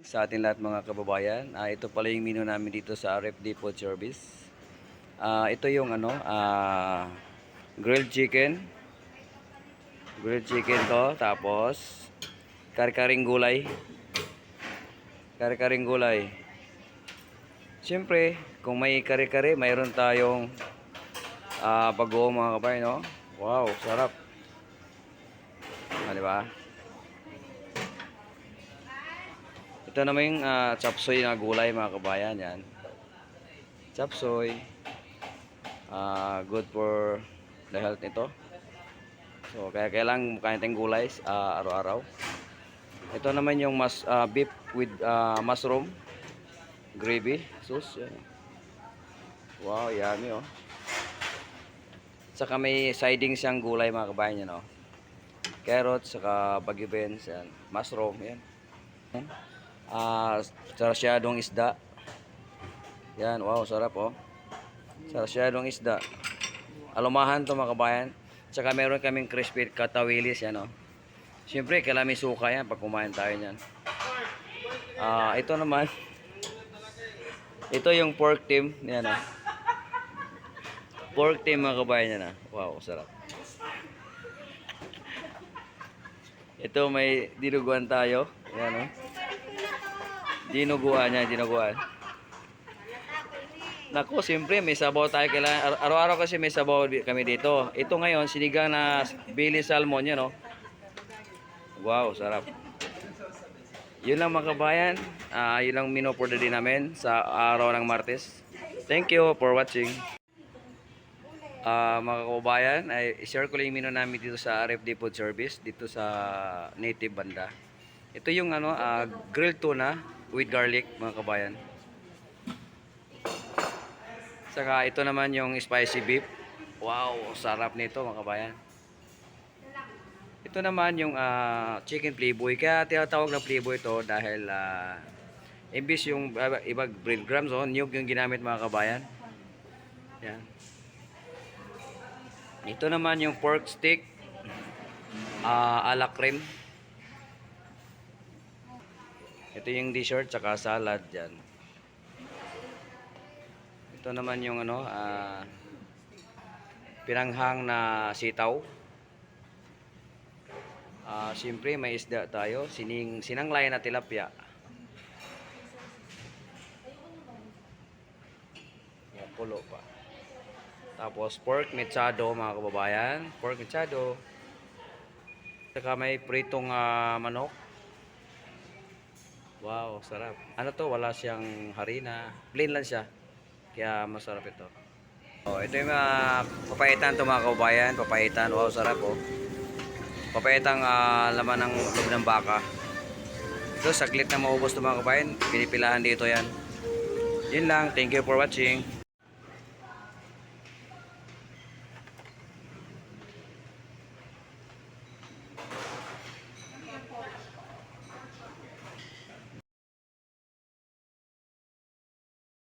sa ating lahat mga kababayan. Ito pala yung menu namin dito sa RFD Food Service. Ito yung grilled chicken. Grilled chicken to. Tapos, kare-karing gulay. Kare-karing gulay. Siyempre, kung may kare-kare, mayroon tayong bagoong mga kababayan. No? Wow, sarap. Diba? Ito naman yung chapsoy na gulay mga kabayan. Yan. Chapsoy. Good for the health nito. So kaya kailangan kain tayong gulay araw-araw. Ito naman yung beef with mushroom gravy sauce. Yan. Wow, yummy oh. Saka may siding siyang gulay mga kabayan yan oh. Carrots, saka bagyo beans, yan. Mushroom, yan. Sarasyadong isda. Yan, wow, sarap oh. Sarasyadong isda. Alumahan to mga kabayan. Saka meron kaming crispy katawilis yan oh. Siyempre, kailangan may suka yan pag kumain tayo niyan. Ito naman. Ito yung pork team. Yan oh. Pork team mga kabayan yan ah. Wow, sarap. Ito may dinuguan tayo. Yan oh. Dinuguan niya, dinuguan. Nako, siyempre may sabaw tayo kailangan. Araw-araw kasi may sabaw kami dito. Ito ngayon, sinigang na Billy Salmon yan oh. Wow, sarap. Yun lang mga kabayan. Yun lang menu for the day namin sa araw ng Martes. Thank you for watching. Mga kababayan, i-share ko lang yung menu namin dito sa RFD Food Service dito sa native banda. Ito yung grilled tuna with garlic mga kabayan. Saka ito naman yung spicy beef. Wow, sarap nito mga kabayan. Ito naman yung chicken playboy. Kaya tinatawag na playboy ito dahil imbis yung ibang breadcrumbs nyug yung ginamit mga kabayan. Yan. Ito naman yung pork stick ala cream. Ito yung dessert tsaka salad dyan. Ito naman yung pinanghang na sitaw. Siyempre may isda tayo, sinanglay na tilapia. Yan, pulo pa. Tapos pork mechado mga kababayan, pork mechado. Saka may pritong manok. Wow, sarap. Ano to, wala siyang harina, plain lang siya. Kaya masarap ito. Ito yung papaitan to mga kababayan, papaitan. Wow, sarap oh. Papaitang laman ng loob ng baka. Ito saglit na maubos to mga kabayan. Pinipilahan dito yan. Yun lang. Thank you for watching.